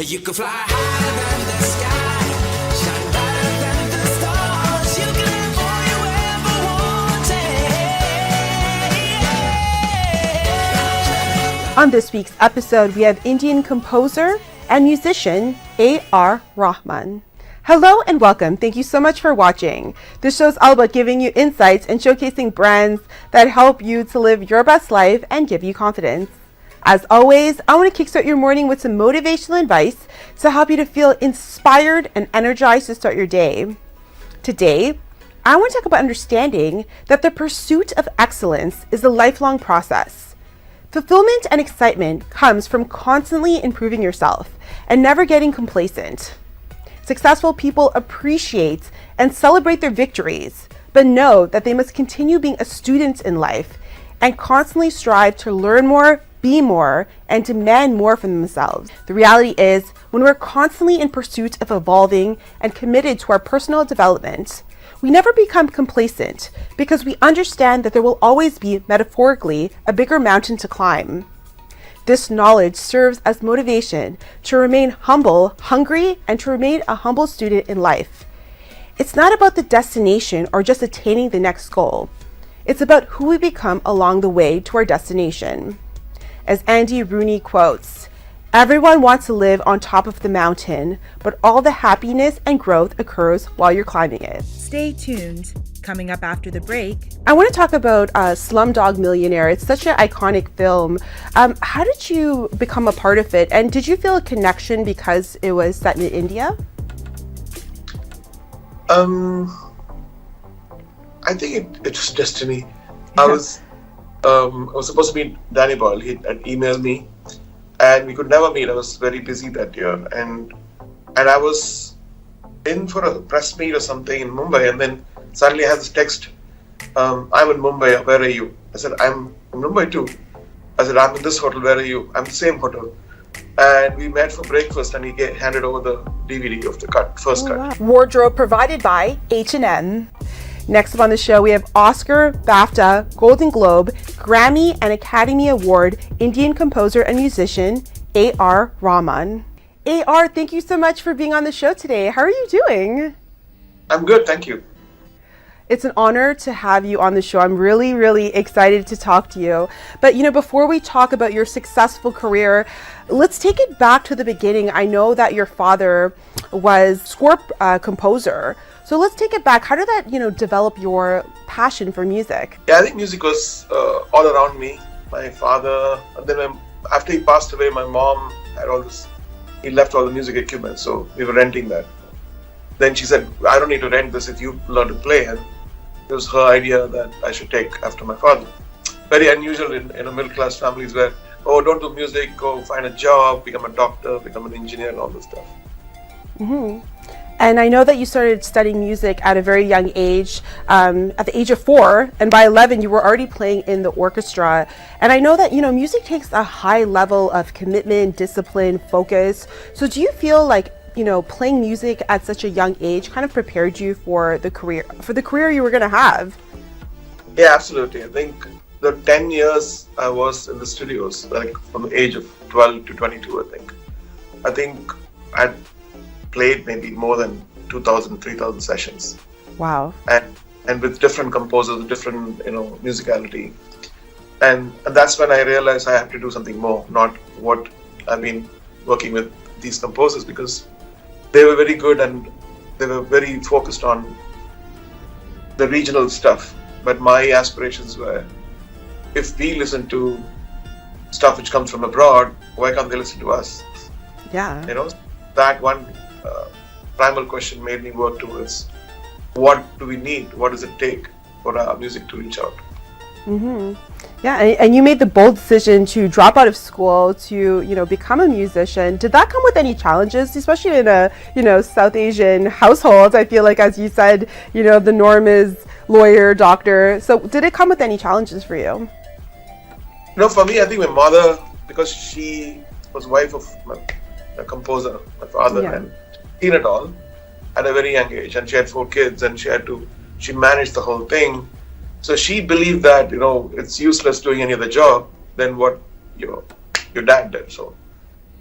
You can fly higher than the sky, shine brighter than the stars. You can have all you ever wanted. On this week's episode, we have Indian composer and musician A.R Rahman. Hello and welcome. Thank you so much for watching. This show is all about giving you insights and showcasing brands that help you to live your best life and give you confidence. As always, I want to kickstart your morning with some motivational advice to help you to feel inspired and energized to start your day. Today, I want to talk about understanding that the pursuit of excellence is a lifelong process. Fulfillment and excitement comes from constantly improving yourself and never getting complacent. Successful people appreciate and celebrate their victories, but know that they must continue being a student in life and constantly strive to learn more, be more, and demand more from themselves. The reality is, when we're constantly in pursuit of evolving and committed to our personal development, we never become complacent because we understand that there will always be, metaphorically, a bigger mountain to climb. This knowledge serves as motivation to remain humble, hungry, and to remain a humble student in life. It's not about the destination or just attaining the next goal. It's about who we become along the way to our destination. As Andy Rooney quotes, "Everyone wants to live on top of the mountain, but all the happiness and growth occurs while you're climbing it." Stay tuned. Coming up after the break. I want to talk about Slumdog Millionaire. It's such an iconic film. How did you become a part of it? And did you feel a connection because it was set in India? I think it's destiny. I was supposed to meet Danny Boyle. He had emailed me, and we could never meet. I was very busy that year, and I was in for a press meet or something in Mumbai, and then suddenly I had this text, "I'm in Mumbai, where are you?" I said, "I'm in Mumbai too." I said, "I'm in this hotel, where are you?" "I'm the same hotel." And we met for breakfast, and he handed over the DVD of the first cut. Wow. Wardrobe provided by H&M. Next up on the show, we have Oscar, BAFTA, Golden Globe, Grammy, and Academy Award Indian composer and musician A.R Rahman. A.R, thank you so much for being on the show today. How are you doing? I'm good, thank you. It's an honor to have you on the show. I'm really, really excited to talk to you. But, before we talk about your successful career, let's take it back to the beginning. I know that your father was score composer. So let's take it back. How did that, develop your passion for music? Yeah, I think music was all around me. My father, and then after he passed away, my mom had all this. He left all the music equipment, so we were renting that. Then she said, "I don't need to rent this if you learn to play." And it was her idea that I should take after my father. Very unusual in middle-class families where, don't do music, go find a job, become a doctor, become an engineer, and all this stuff. Mm-hmm. And I know that you started studying music at a very young age, at the age of 4, and by 11 you were already playing in the orchestra. And I know that, music takes a high level of commitment, discipline, focus. So do you feel like, playing music at such a young age kind of prepared you for the career you were going to have? Yeah, absolutely. I think the 10 years I was in the studios, like from the age of 12 to 22, I think I played maybe more than 2,000, 3,000 sessions. Wow. And with different composers, different, musicality. And that's when I realized I have to do something more, not what I've been working with these composers, because they were very good and they were very focused on the regional stuff. But my aspirations were, if we listen to stuff which comes from abroad, why can't they listen to us? Yeah. That one primal question made me work towards what do we need? What does it take for our music to reach out? Mm-hmm. Yeah, and you made the bold decision to drop out of school to, become a musician. Did that come with any challenges, especially in a, South Asian household? I feel like, as you said, the norm is lawyer, doctor. So did it come with any challenges for you? For me, I think my mother, because she was wife of a composer, my father, Yeah. and seen it all at a very young age, and she had 4 kids, and she managed the whole thing. So she believed that, it's useless doing any other job than what your dad did. So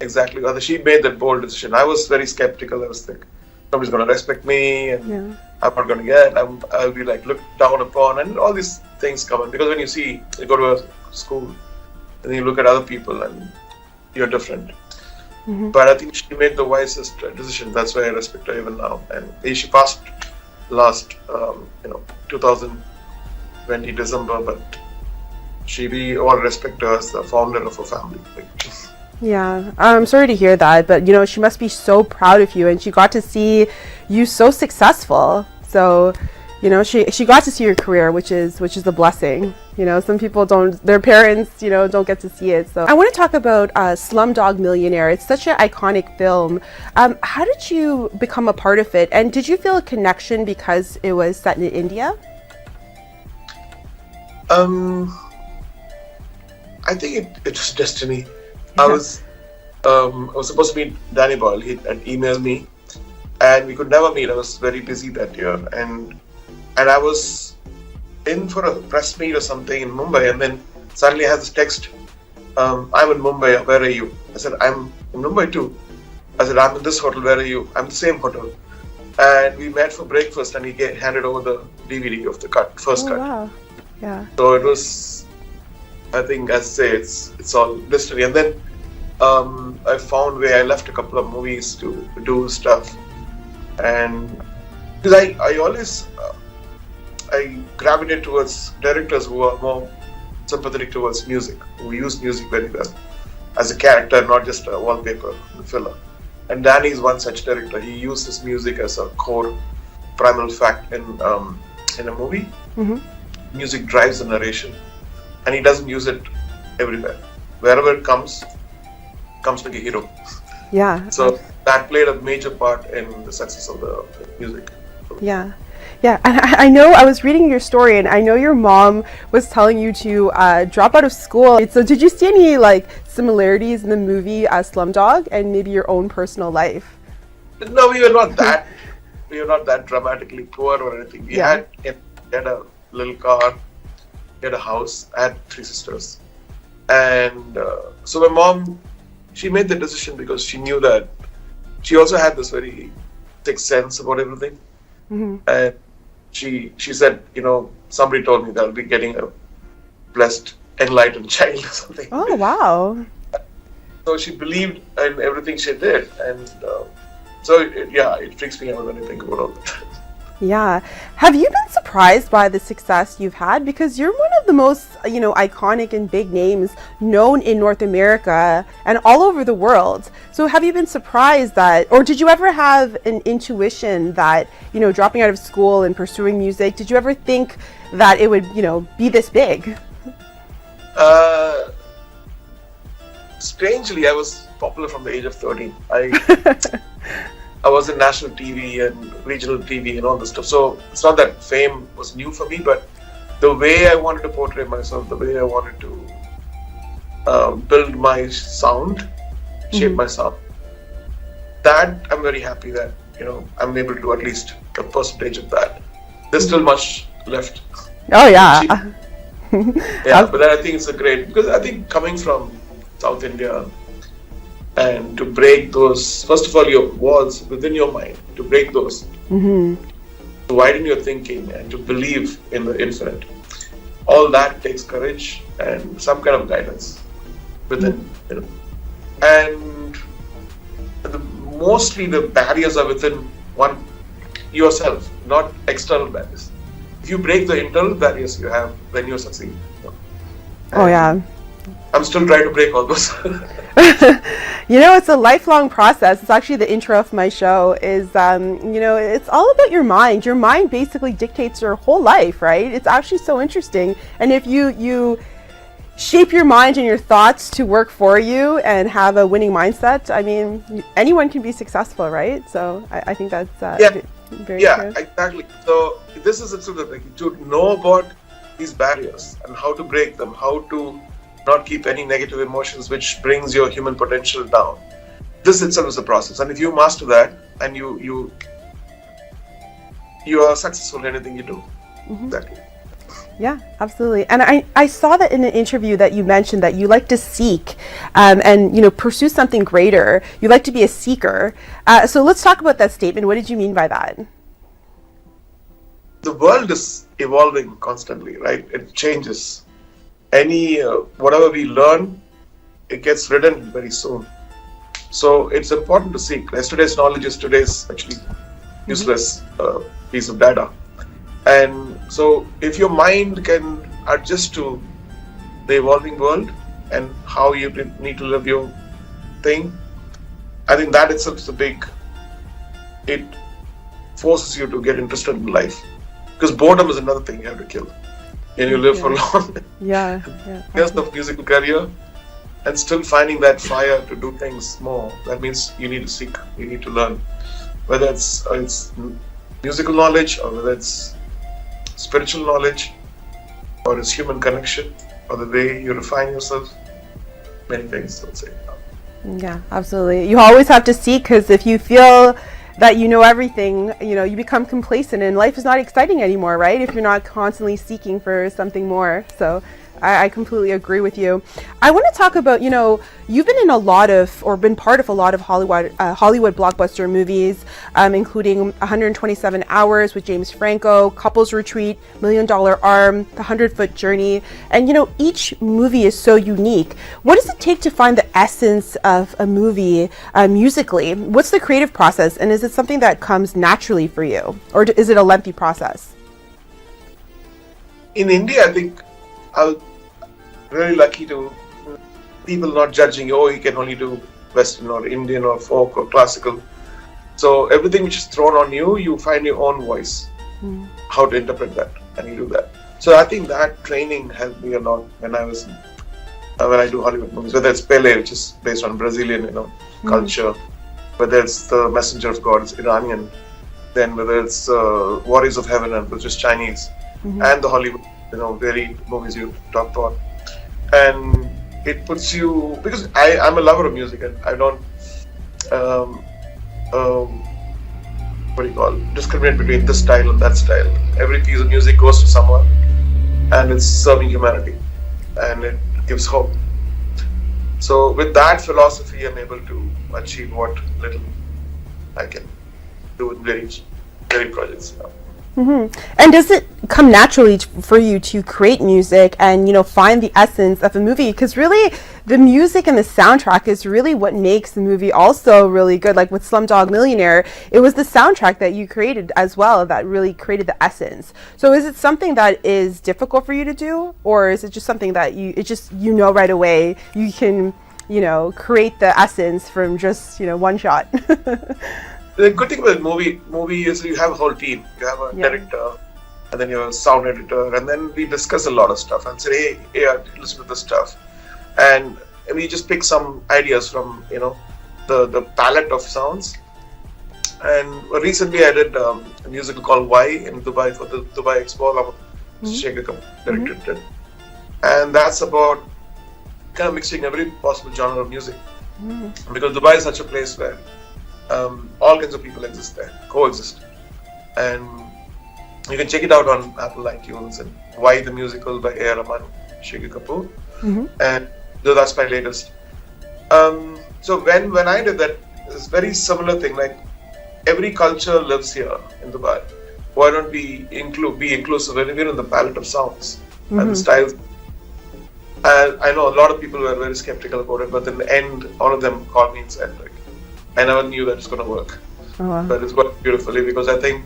exactly. She made that bold decision. I was very skeptical. I was like, nobody's going to respect me, and Yeah. I'm not going to get. I'll be like looked down upon, and all these things come in because when you go to a school, and you look at other people, and you're different. But I think she made the wisest decision. That's why I respect her even now. And she passed last, 2020 December, but we all respect her as the founder of a family. Yeah, I'm sorry to hear that, but she must be so proud of you, and she got to see you so successful. So, she got to see your career, which is a blessing. Some people their parents, don't get to see it. So I want to talk about Slumdog Millionaire. It's such an iconic film. How did you become a part of it, and did you feel a connection because it was set in India? I think it was destiny. I was supposed to meet Danny Boyle. He had emailed me, and we could never meet. I was very busy that year, and I was in for a press meet or something in Mumbai, and then suddenly I had this text. I'm in Mumbai. Where are you? I said, I'm in Mumbai too. I said, I'm in this hotel. Where are you? I'm in the same hotel. And we met for breakfast, and he handed over the DVD of the first cut. Wow. Yeah. So it was, I think, as I say, it's all destiny. And then I found where I left a couple of movies to do stuff, and because I always I gravitate towards directors who are more sympathetic towards music, who use music very well as a character, not just a wallpaper filler. And Danny is one such director. He uses music as a core, primal fact in a movie. Music drives the narration, and he doesn't use it everywhere. Wherever it comes like a hero. Yeah. So that played a major part in the success of the music. Yeah. Yeah, and I know I was reading your story, and I know your mom was telling you to drop out of school. So did you see any similarities in the movie Slumdog and maybe your own personal life? No, we were not that dramatically poor or anything. We had a little car, we had a house. I had 3 sisters, and so my mom, she made the decision because she knew that she also had this very sixth sense about everything. And she said, somebody told me that I'll be getting a blessed, enlightened child or something. Oh, wow. So she believed in everything she did, and so it freaks me out when I think about all that. Yeah. Have you been surprised by the success you've had? Because you're one of the most, iconic and big names known in North America and all over the world. So have you been surprised that, or did you ever have an intuition that, dropping out of school and pursuing music, did you ever think that it would, be this big? Strangely, I was popular from the age of 13. I was in national TV and regional TV and all this stuff. So it's not that fame was new for me, but the way I wanted to portray myself, the way I wanted to build my sound, shape my sound, that I'm very happy that, I'm able to do at least a percentage of that. There's still much left. Oh, yeah. Yeah, but I think it's because I think coming from South India, and to break those, first of all, your walls within your mind, to break those, to widen your thinking and to believe in the infinite. All that takes courage and some kind of guidance within, And mostly the barriers are within yourself, not external barriers. If you break the internal barriers you have, then you'll succeed. Oh, yeah. I'm still trying to break all those. It's a lifelong process. It's actually the intro of my show is, it's all about your mind. Your mind basically dictates your whole life, right? It's actually so interesting. And if you shape your mind and your thoughts to work for you and have a winning mindset, I mean, anyone can be successful, right? So I think that's very true. Exactly. So this is sort of to know about these barriers and how to break them, how to not keep any negative emotions which brings your human potential down. This itself is a process, and if you master that and you are successful in anything you do. Exactly. Yeah, absolutely. And I saw that in an interview that you mentioned that you like to seek and, pursue something greater. You like to be a seeker. So let's talk about that statement. What did you mean by that? The world is evolving constantly, right? It changes. Whatever we learn, it gets redundant very soon. So it's important to seek. Yesterday's knowledge is today's actually useless piece of data. And so if your mind can adjust to the evolving world and how you need to live your thing, I think that itself is it forces you to get interested in life. Because boredom is another thing you have to kill. And you live for long. Yeah. Here's the musical career and still finding that fire to do things more. That means you need to seek, you need to learn. Whether it's musical knowledge or whether it's spiritual knowledge or it's human connection or the way you refine yourself. Many things, I would say. Yeah, absolutely. You always have to seek, because if you feel that you know everything, you become complacent and life is not exciting anymore, right? If you're not constantly seeking for something more. So I completely agree with you. I want to talk about, you've been in been part of a lot of Hollywood blockbuster movies, including 127 Hours with James Franco, Couples Retreat, $1 Million Arm, The 100-Foot Journey. And, each movie is so unique. What does it take to find the essence of a movie musically? What's the creative process? And is it something that comes naturally for you? Or is it a lengthy process? In India, I think I'm really lucky to people not judging, you can only do Western or Indian or folk or classical. So everything which is thrown on you, you find your own voice, how to interpret that, and you do that. So I think that training helped me a lot when I do Hollywood movies, whether it's Pele, which is based on Brazilian, culture, whether it's The Messenger of God, it's Iranian, then whether it's Warriors of Heaven, which is Chinese, and the Hollywood, very movies you talk about. And it puts you, because I'm a lover of music and I don't, discriminate between this style and that style. Every piece of music goes to someone and it's serving humanity and it gives hope. So with that philosophy, I'm able to achieve what little I can do in very projects now. And does it come naturally for you to create music and, find the essence of a movie? Because really, the music and the soundtrack is really what makes the movie also really good. Like with Slumdog Millionaire, it was the soundtrack that you created as well that really created the essence. So is it something that is difficult for you to do? Or is it just something that you know right away, you can, create the essence from just, one shot? The good thing about movie is you have a whole team. You have a director, and then you have a sound editor, and then we discuss a lot of stuff and say, hey, listen to this stuff. And we just pick some ideas from, the palette of sounds. And recently I did a musical called Why in Dubai for the Dubai Expo. Sheikh directed it. And that's about kind of mixing every possible genre of music. Because Dubai is such a place where all kinds of people exist there, coexist. And you can check it out on Apple iTunes and Why the Musical by A.R Rahman, Sheikh Kapoor. And that's my latest. So when I did that, it's a very similar thing. Like every culture lives here in Dubai. Why don't we be inclusive even in the palette of sounds and the styles? And I know a lot of people were very skeptical about it, but in the end, all of them called me and said, like, I never knew that it's going to work. But it's worked beautifully, because I think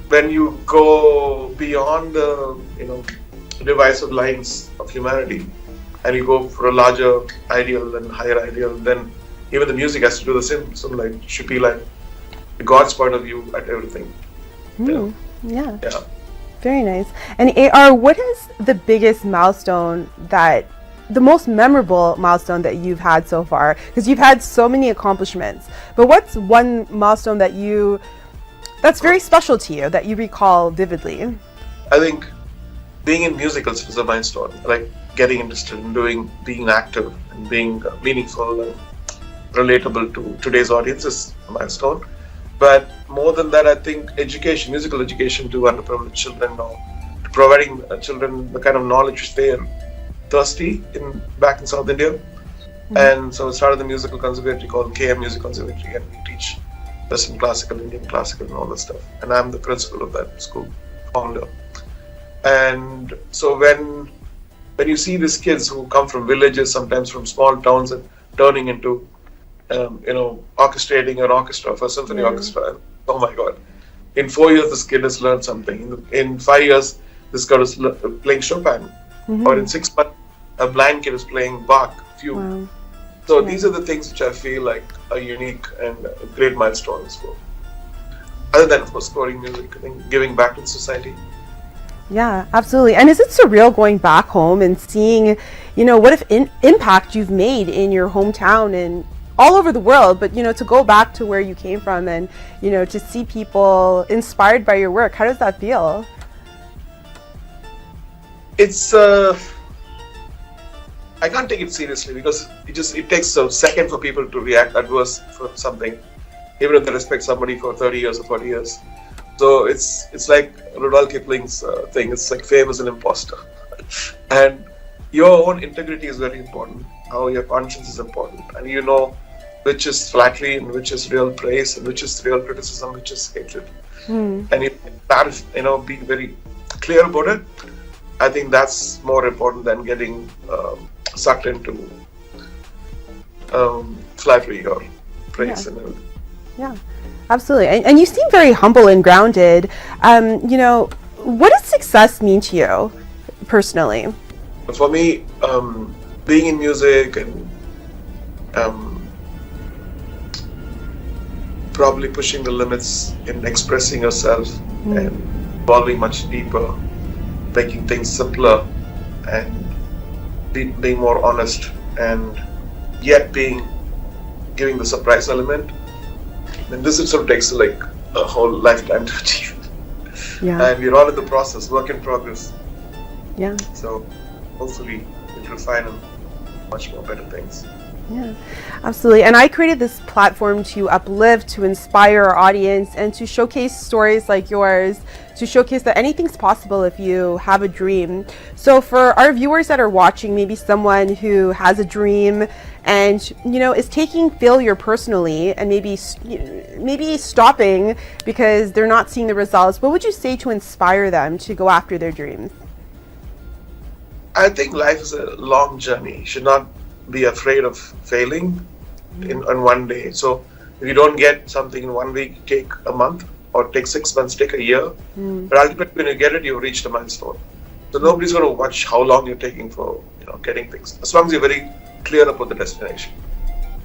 when you go beyond the divisive lines of humanity and you go for a larger ideal and higher ideal, then even the music has to do the same. So like it should be like God's point of view at everything. Yeah. Very nice. And A.R, what is the biggest milestone the most memorable milestone that you've had so far? Because you've had so many accomplishments, but what's one milestone that's very special to you that you recall vividly? I think being in musicals is a milestone. Like getting interested in being active and being meaningful and relatable to today's audience is a milestone. But more than that, I think musical education to underprivileged children or providing children the kind of knowledge which they are thirsty back in South India. And so I started the musical conservatory called KM Music Conservatory, and we teach Western classical, Indian classical, and all that stuff. And I'm the principal of that school, founder. And so when you see these kids who come from villages, sometimes from small towns, and turning into orchestrating an orchestra for a symphony orchestra, oh my God! In 4 years, this kid has learned something. In 5 years, this girl is playing Chopin, or in 6 months, a blind kid is playing Bach fugue. Wow. So these are the things which I feel like are unique and great milestones for. Other than, of course, scoring music, I think giving back to the society. Yeah, absolutely. And is it surreal going back home and seeing, what if impact you've made in your hometown and all over the world, but, to go back to where you came from and, to see people inspired by your work, how does that feel? It's, I can't take it seriously because it takes a second for people to react adverse for something, even if they respect somebody for 30 years or 40 years. So it's like Rudyard Kipling's thing. It's like fame is an imposter, and your own integrity is very important. How your conscience is important, and which is flattery and which is real praise and which is real criticism, which is hatred. And you be very clear about it. I think that's more important than getting sucked into flattery or praise and everything. Yeah, absolutely. And you seem very humble and grounded. What does success mean to you personally? For me, being in music and probably pushing the limits in expressing yourself and evolving much deeper, making things simpler and being more honest, and yet giving the surprise element. And this itself takes like a whole lifetime to achieve. Yeah. And we're all in the process, work in progress. Yeah. So hopefully it will find much more better things. Yeah, absolutely. And I created this platform to uplift, to inspire our audience, and to showcase stories like yours, to showcase that anything's possible if you have a dream. So for our viewers that are watching, maybe someone who has a dream and, is taking failure personally and maybe stopping because they're not seeing the results, what would you say to inspire them to go after their dreams? I think life is a long journey. You should not be afraid of failing in one day. So if you don't get something in 1 week, take a month, or take 6 months, take a year. But ultimately, when you get it, you've reached a milestone. So nobody's going to watch how long you're taking for getting things. As long as you're very clear about the destination,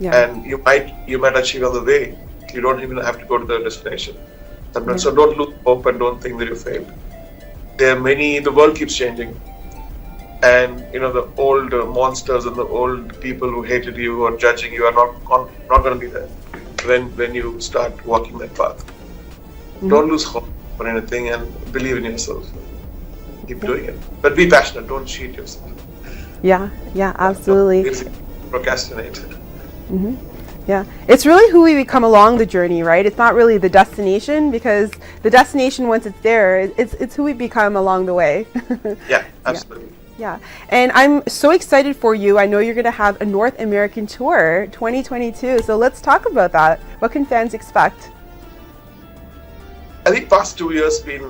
and you might achieve on the way. You don't even have to go to the destination. So don't lose hope and don't think that you failed. There are many. The world keeps changing. And the old monsters and the old people who hated you or judging you are not going to be there when you start walking that path. Don't lose hope for anything and believe in yourself. Keep doing it, but be passionate. Don't cheat yourself. Yeah, absolutely. Procrastinate. Yeah, it's really who we become along the journey, right? It's not really the destination, because the destination, once it's there, it's who we become along the way. Yeah, absolutely. Yeah, and I'm so excited for you. I know you're going to have a North American tour 2022. So let's talk about that. What can fans expect? I think past 2 years been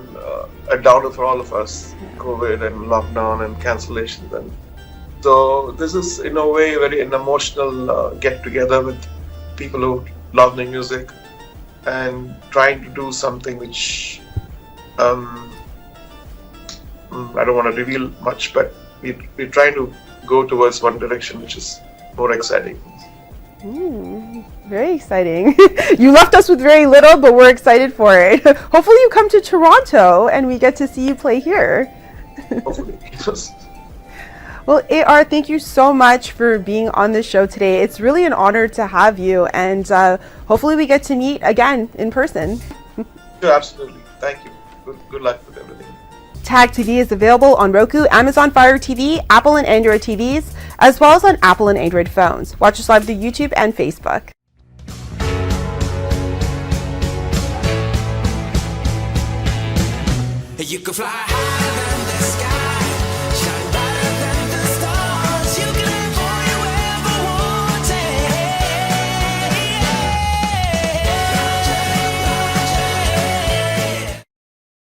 a downer for all of us. COVID and lockdown and cancellations. And so this is in a way an emotional get together with people who love their music and trying to do something which I don't want to reveal much, but we're trying to go towards one direction which is more exciting. Very exciting. You left us with very little, but we're excited for it. Hopefully you come to Toronto and we get to see you play here. Hopefully. Well, A.R, thank you so much for being on the show today. It's really an honor to have you, and hopefully we get to meet again in person. Sure, absolutely. Thank you. Good luck with everything. Tag TV is available on Roku, Amazon Fire TV, Apple and Android TVs, as well as on Apple and Android phones. Watch us live through YouTube and Facebook. You can fly higher than